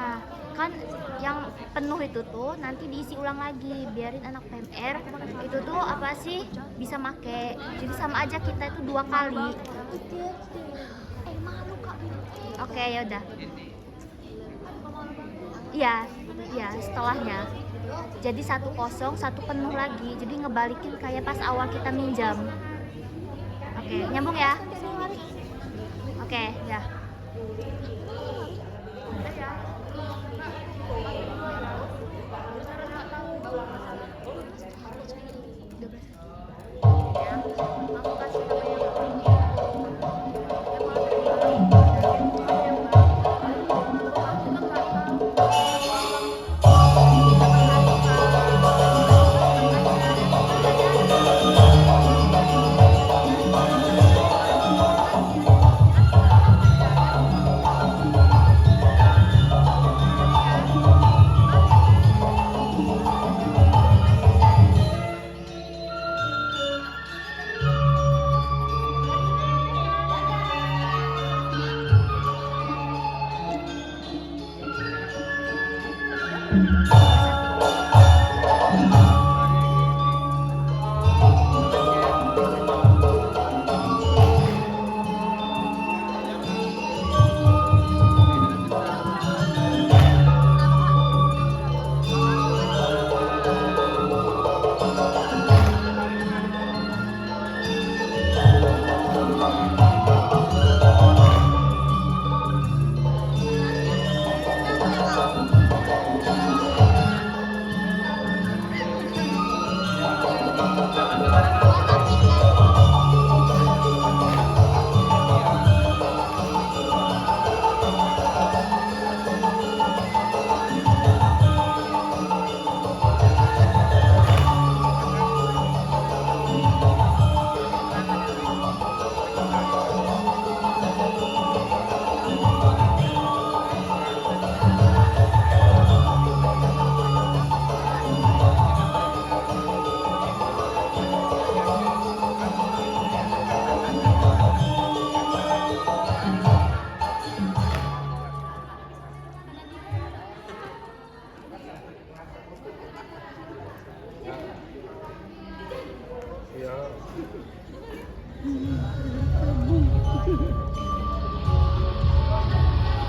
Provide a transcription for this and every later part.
Nah, kan yang penuh itu tuh nanti diisi ulang lagi, biarin anak PMR itu tuh apa sih bisa make. Jadi sama aja kita itu 2 kali. Oke, ya udah. Iya, iya setelahnya. Jadi 1 kosong, 1 penuh lagi. Jadi ngebalikin kayak pas awal kita minjam. Oke, nyambung ya? Oke, ya.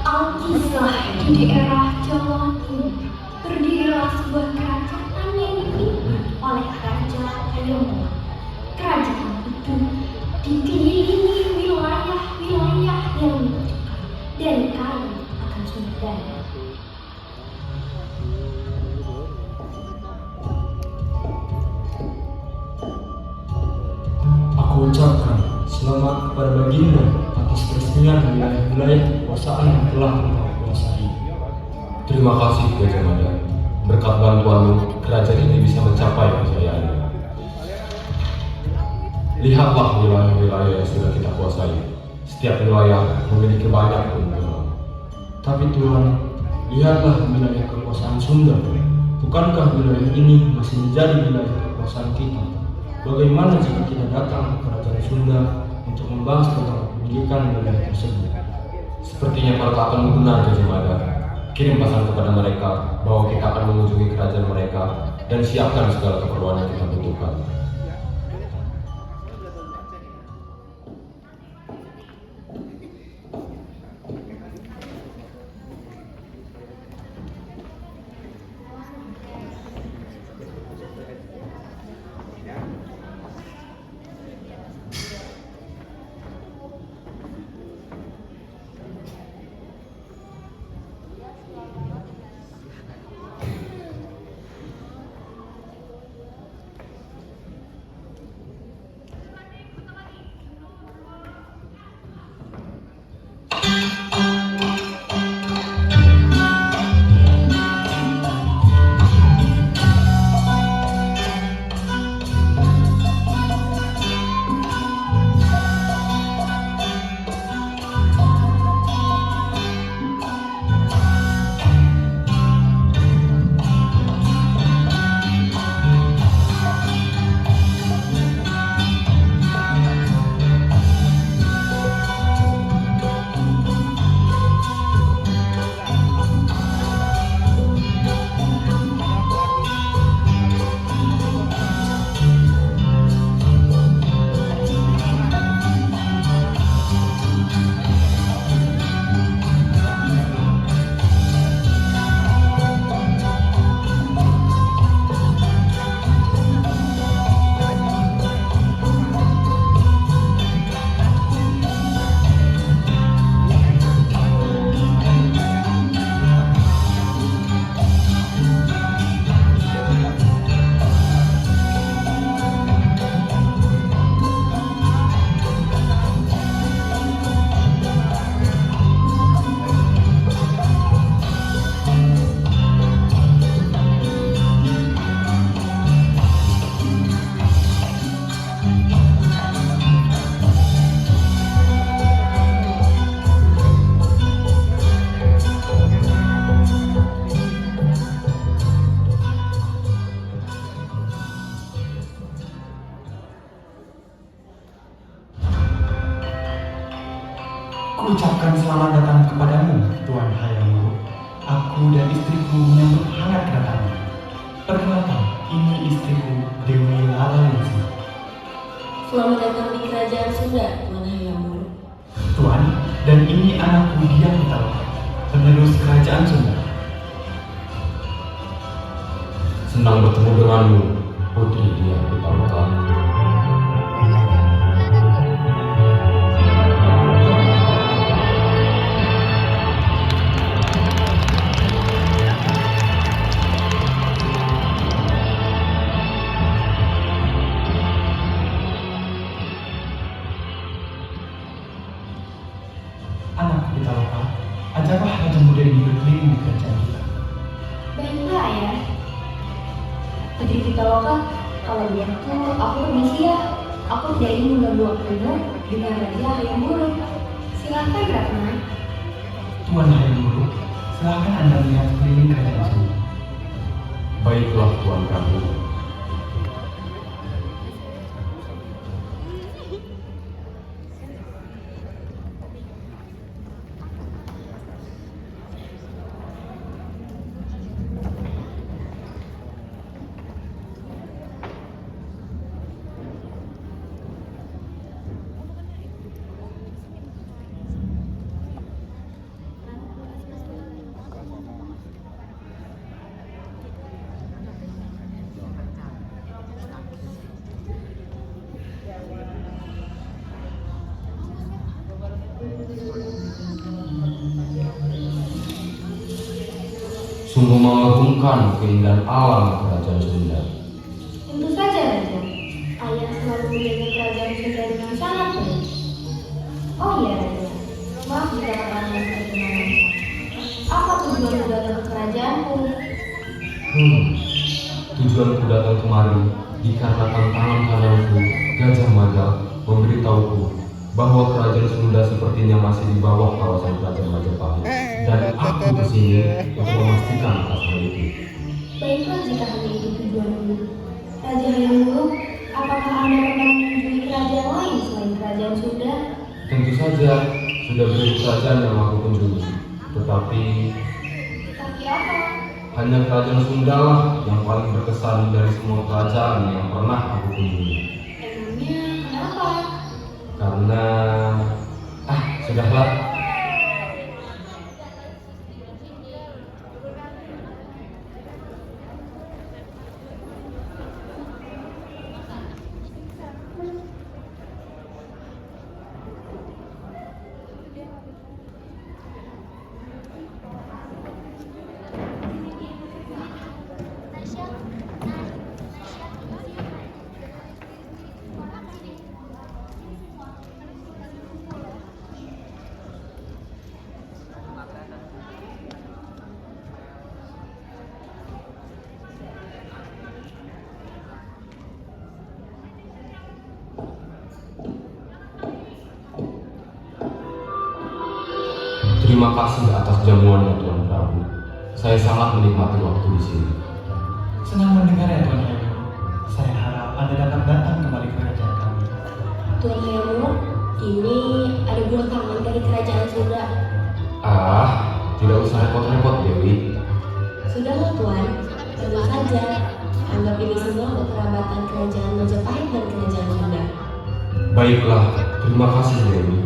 Alkisah di daerah Jawa Timur berdirilah sebuah kerajaan yang dipimpin oleh Raja Hayono. Kerajaan itu dikelilingi wilayah-wilayah yang menentukan dan kaya akan sumber daya. Aku ucapkan selamat kepada Baginda atas peresmian wilayah-wilayah kekuasaan yang telah Engkau kuasai. Terima kasih Gajah Mada. Berkat bantuanmu, kerajaan ini bisa mencapai kejayaannya. Lihatlah wilayah-wilayah yang sudah kita kuasai. Setiap wilayah memiliki banyak keuntungan. Tapi Tuhan, lihatlah wilayah kekuasaan Sunda. Bukankah wilayah ini masih menjadi wilayah kekuasaan kita? Bagaimana jika kita datang ke kerajaan Sunda untuk membahas tentang kepemilikan wilayah tersebut? Sepertinya perkataanmu benar, Gajah Mada. Kirim pesan kepada mereka bahwa kita akan mengunjungi kerajaan mereka dan siapkan segala keperluan yang kita butuhkan. dan istriku menyambut hangat kedatangan. Perkenalkan, ini istriku Dewi Lalawinsi. Selamat datang di kerajaan Sunda, Tuan Hayam Wuruk. Tuan, dan ini anakku Dian Pitaloka, penerus kerajaan Sunda. Senang bertemu denganmu, Putri Dian Pitaloka. Anak Pitaloka, ajaklah raja muda ini berkeliling di kerajaan kita. Baiklah ya. Putri Pitaloka, kalau begitu aku permisi ya. Aku tidak ingin mengganggu waktumu dengan Raja Hayam Wuruk. Silahkan Ratna. Tuan Hayam Wuruk, silahkan Anda melihat sekeliling kerajaan Sunda. Baiklah Tuan Prabu. Sungguh mengagumkan keindahan alam kerajaan Sunda. Tentu saja Raja. Ayah selalu menjaga kerajaan Sunda dengan sangat baik. Oh iya Raja, maaf jika pertanyaan perkenalan. Apa tujuanmu datang ke kerajaanku? Tujuanku datang kemari dikarenakan tangan kananku, Gajah Mada, memberitahuku bahwa kerajaan Sunda sepertinya masih di bawah kawasan kerajaan Majapahit, dan aku kesini untuk memastikan atas hal itu. Baiklah jika hanya itu tujuanmu. Raja Hayam Wuruk, apakah Anda pernah mengunjungi kerajaan lain selain kerajaan Sunda? Tentu saja sudah banyak kerajaan yang aku kunjungi, tetapi Tapi apa? hanya kerajaan Sunda lah yang paling berkesan dari semua kerajaan yang pernah aku kunjungi. Emangnya kenapa? Karena sudahlah. Terima kasih atas jamuannya Tuan Prabu. Saya sangat menikmati waktu di sini. Senang mendengar ya Tuan Hayam Wuruk. Saya harap Anda dapat datang kembali ke kerajaan kami. Tuan Hayam Wuruk, ini ada buah tangan dari kerajaan Sunda. Tidak usah repot-repot Dewi. Sudahlah Tuan, tentu saja. Anggap ini semua kekerabatan kerajaan Majapahit dan kerajaan Sunda. Baiklah, terima kasih Dewi.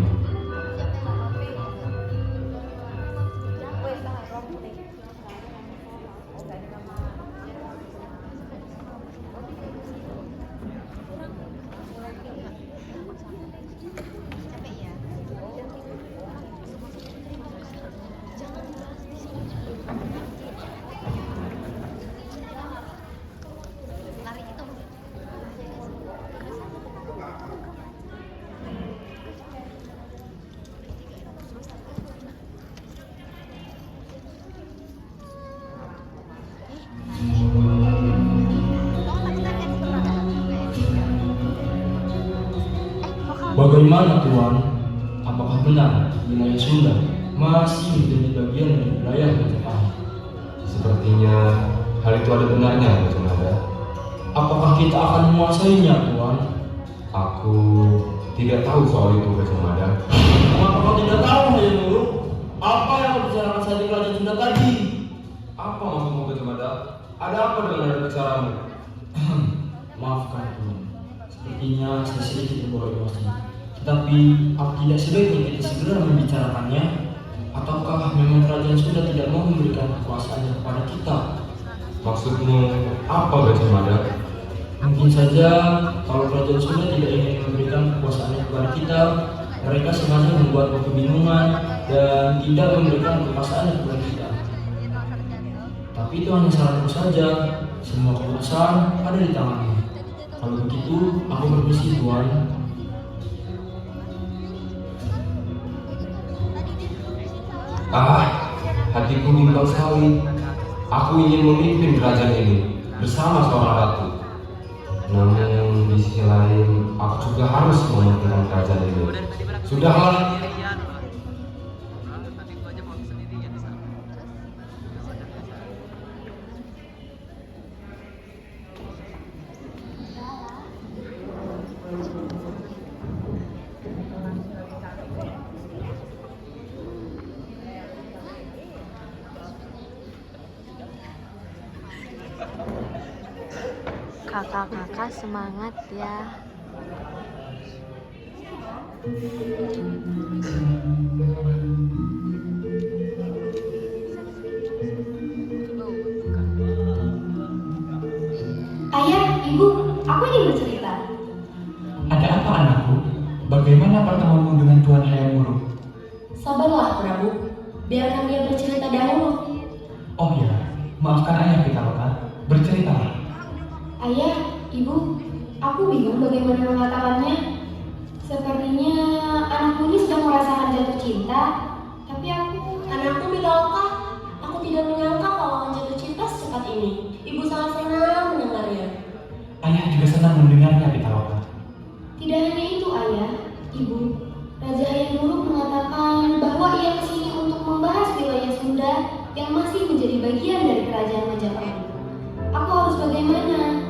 Bagaimana Tuan? Apakah benar wilayah Sunda masih menjadi bagian dari wilayah Majapahit? Sepertinya hal itu ada benarnya, Gajah Mada. Apakah kita akan menguasainya Tuan? Aku tidak tahu soal itu, Gajah Mada. Mengapa kau tidak tahu Hayam Wuruk? Apa yang kau bicarakan saat di kerajaan Sunda tadi? Apa maksudmu Gajah Mada? Ada apa dengan nada bicaramu? Maafkan Tuan, sepertinya saya sedikit terbawa emosi. Tetapi, apa tidak sebaiknya kita segera membicarakannya? Ataukah memang kerajaan Sunda tidak mau memberikan kekuasaannya kepada kita? Maksudmu apa Gajah Mada? Mungkin saja kalau kerajaan Sunda tidak ingin memberikan kekuasaannya kepada kita, mereka sengaja membuat kebingungan dan tidak memberikan kekuasaannya kepada kita. Tapi itu hanya saranku saja. Semua keputusan ada di tanganmu. Kalau begitu, aku permisi Tuan. Hatiku bimbang sekali. Aku ingin memimpin kerajaan ini bersama seorang ratu. Namun di sisi lain, aku juga harus mementingkan kerajaan ini. Sudahlah. Kakak-kakak semangat ya. Ayah, ibu, aku ingin bercerita. Ada apa anakku? Bagaimana pertemuanmu dengan Tuan Hayam Wuruk? Sabarlah Prabu, biarkan dia bercerita dahulu. Oh ya, maafkan ayah Pitaloka. Berceritalah. Ayah, ibu, aku bingung bagaimana mengatakannya. Sepertinya anakku ini sedang merasakan jatuh cinta, tapi Anakku Pitaloka, aku tidak menyangka kau akan jatuh cinta secepat ini. Ibu sangat senang mendengarnya. Ayah juga senang mendengarnya Pitaloka. tidak hanya itu ayah, ibu. Raja Hayam Wuruk mengatakan bahwa ia kesini untuk membahas wilayah Sunda yang masih menjadi bagian dari kerajaan Majapahit. Aku harus bagaimana?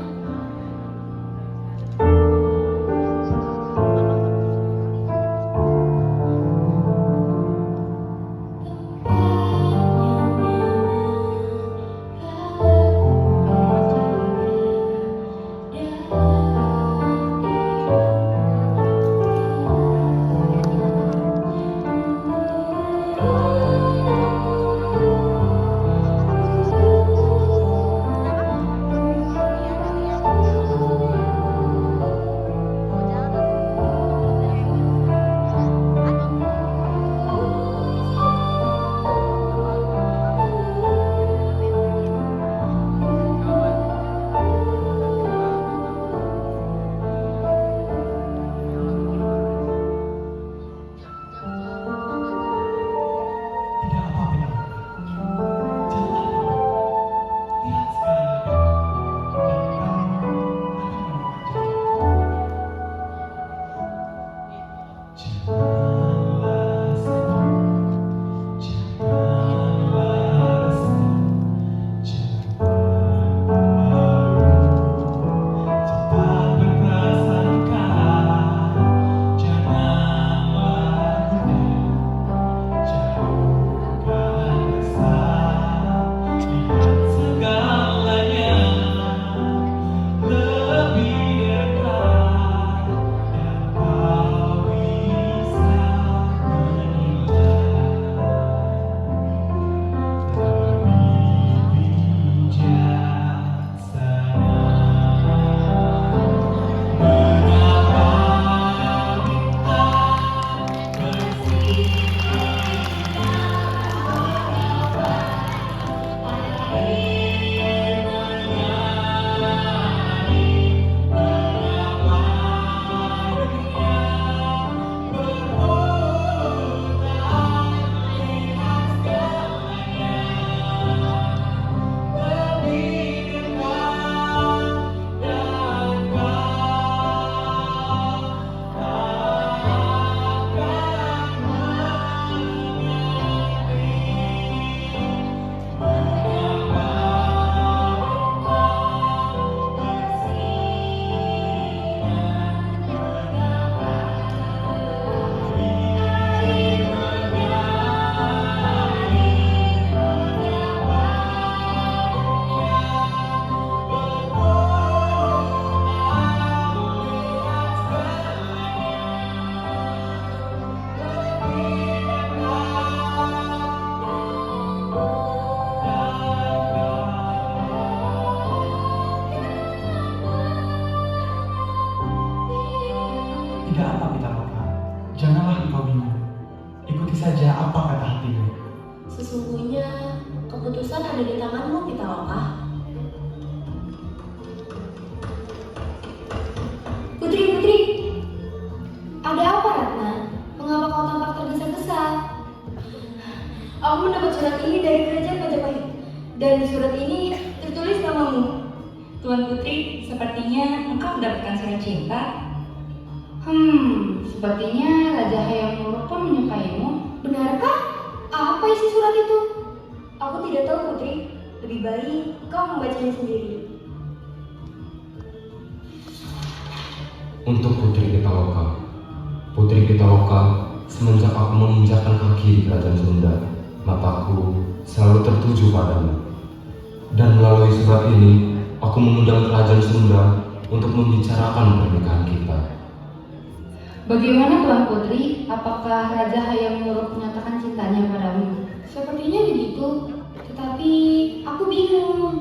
keputusan ada di tanganmu, Pitaloka. Putri, ada apa Ratna? Mengapa kau tampak tergesa-gesa? Aku mendapat surat ini dari kerajaan Majapahit, dan di surat ini tertulis namamu. Tuan Putri, sepertinya engkau mendapatkan surat cinta. Sepertinya Raja Hayam Wuruk pun menyukaimu. Benarkah? Apa isi surat itu? Aku tidak tahu, Putri. Lebih baik kau membacanya sendiri. Untuk Putri Pitaloka, semenjak aku menginjakkan kaki di kerajaan Sunda, mataku selalu tertuju padamu. Dan melalui surat ini, aku mengundang kerajaan Sunda untuk membicarakan pernikahan kita. Bagaimana Tuan Putri? Apakah Raja Hayam Wuruk menyatakan cintanya padamu? Sepertinya begitu, tetapi aku bingung.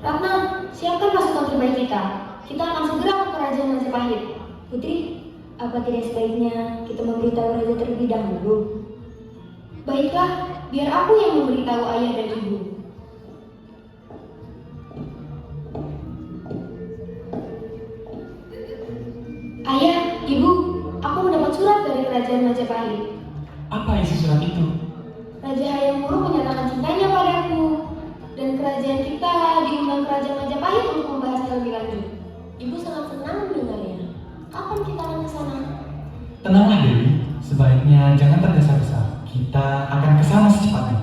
Ratna, siapkan pasukan terbaik kita. Kita akan segera ke kerajaan Majapahit. Putri, apa tidak sebaiknya kita memberitahu raja terlebih dahulu? Baiklah, biar aku yang memberitahu ayah dan ibu. Ayah, ibu, aku mendapat surat dari kerajaan Majapahit. Apa isi surat itu? Raja Hayam Wuruk menyatakan cintanya padaku, dan kerajaan kita diundang kerajaan Majapahit untuk membahasnya lebih lanjut. Ibu sangat senang mendengarnya. Kapan kita akan ke sana? Tenanglah Dewi, sebaiknya jangan tergesa-gesa. Kita akan ke sana secepatnya.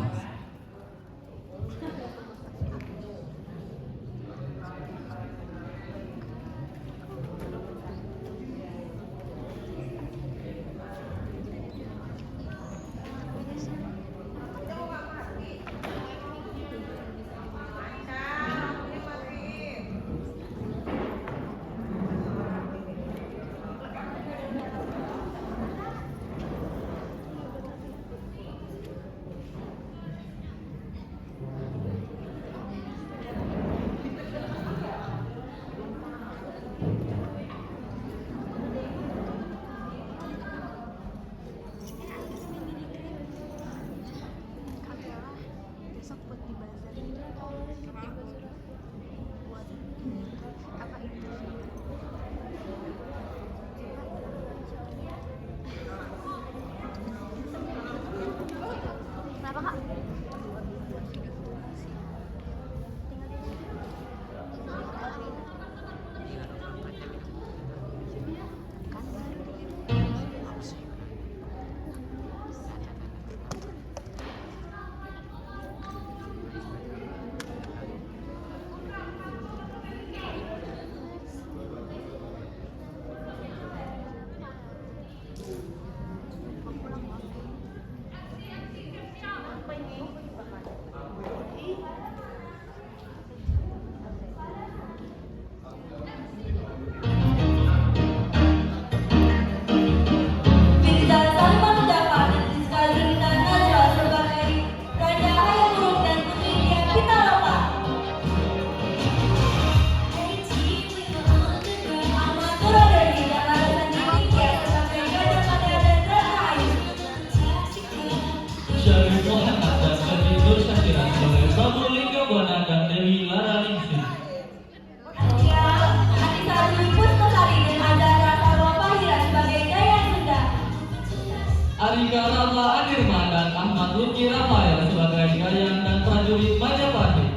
Arika Rama Adirman dan Ahmad Luki Ramayana sebagai Gayang dan prajurit Majapahit.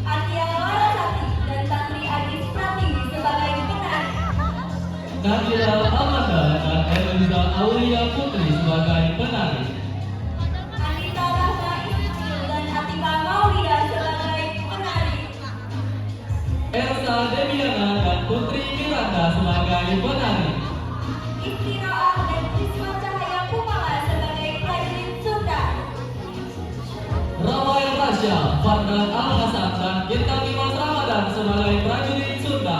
Atia Larasati dan Tantri Adis Pratiwi sebagai penari. Nadira Amanda dan Eliza Aulia Putri sebagai penari. Anita Rahma Ismail dan Atika Maulida sebagai penari. Elsa Deviana dan Putri Miranda sebagai penari. Istirahat dan Prisma Cahaya Kumala sebagai prajurit Sunda. Ramayana Rasya, Fadlan Al-Hasan dan Gita Dimas Ramadan sebagai prajurit Sunda.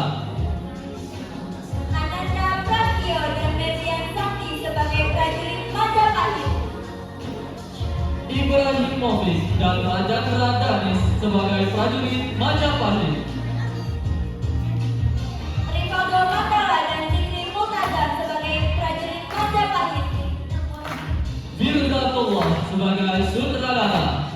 Ananda Prastio dan Median Sakti sebagai prajurit Majapahit. Ibrahim Mofis dan Raja Danis sebagai prajurit Majapahit. Rivaldo Mandala dan Zikri Multazam sebagai prajurit Majapahit. Firdatullah sebagai sutradara.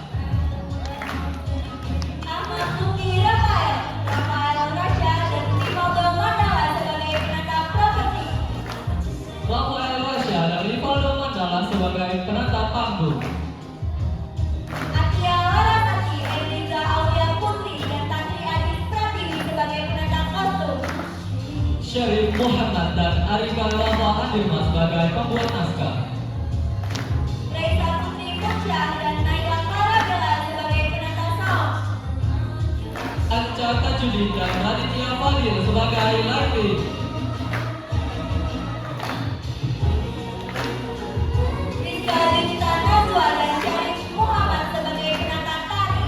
Arika Lava Andirma sebagai pembuat naskah. Raisa Putri Puncak dan Naila Karagala sebagai penata sound. Anca Tajudin dan Raditya Fadil sebagai lighting. Rizka Rizka Najwa dan Syarif Muhammad sebagai penata tari.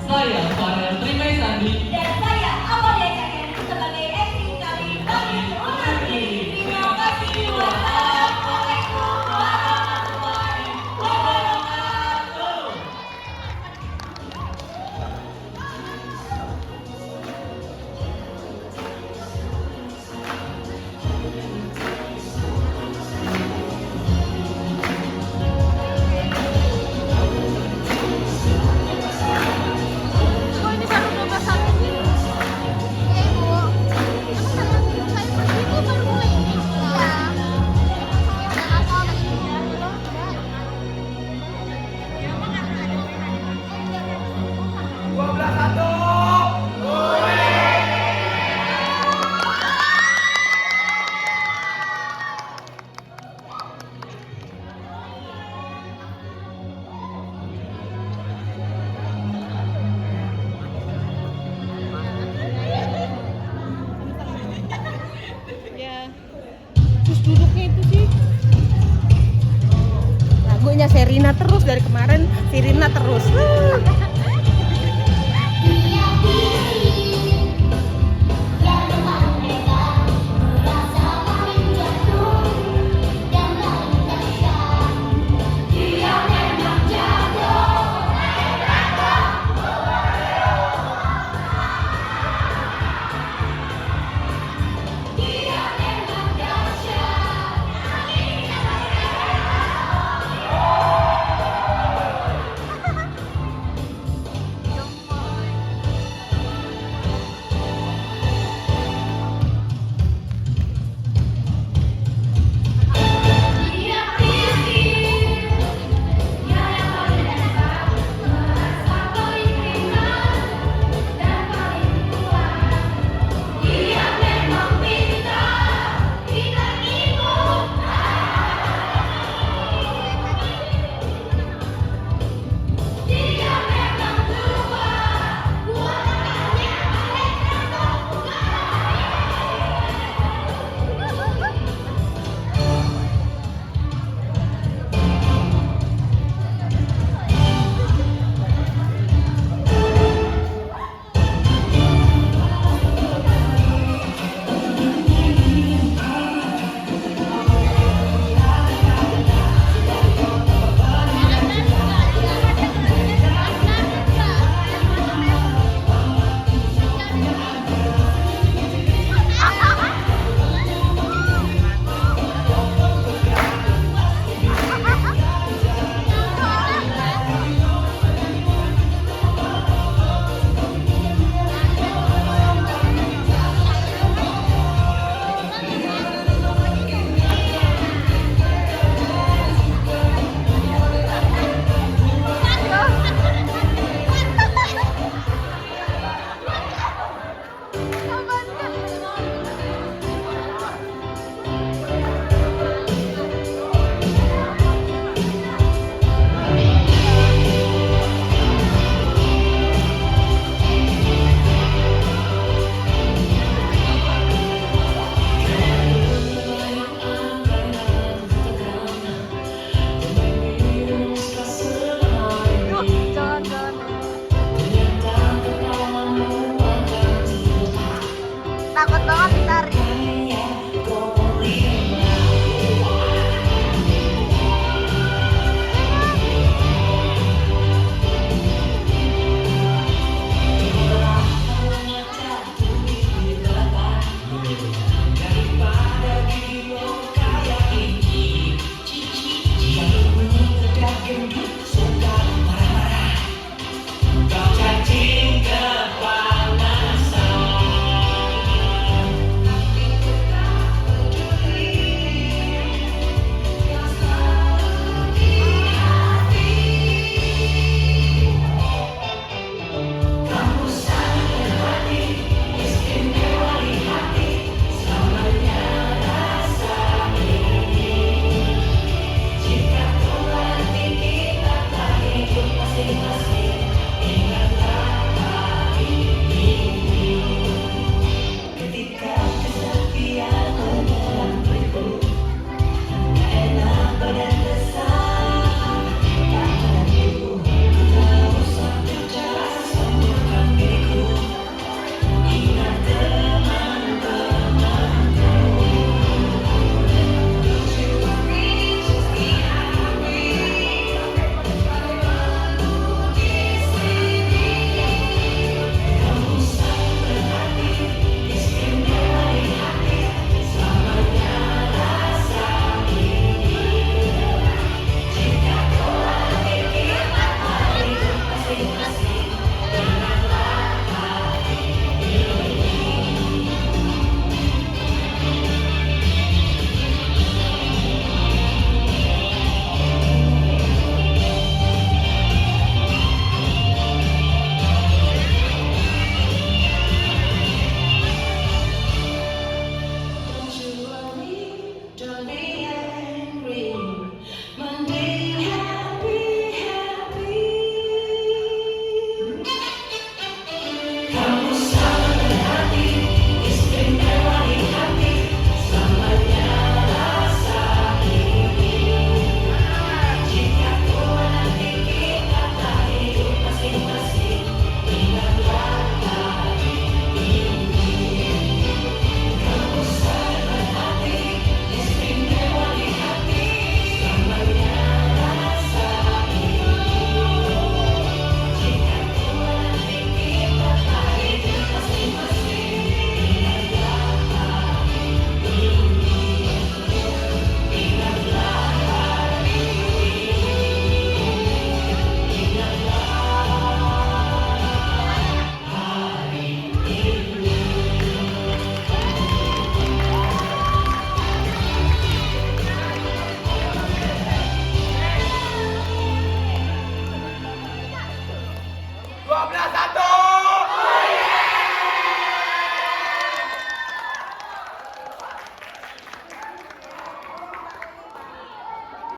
Saya Farel Trimay Sandi. Dan saya Amalia Cahyan sebagai acting kami bagi Unasi. Terima kasih. Wassalamualaikum warahmatullahi wabarakatuh. Kok ini baru 21 sih? Iya ibu. Emang tanggal kayak itu baru mulai ini? Iya. Dan asal ini belum ada. Terus duduknya itu sih lagunya Serina terus dari kemarin, Serina terus.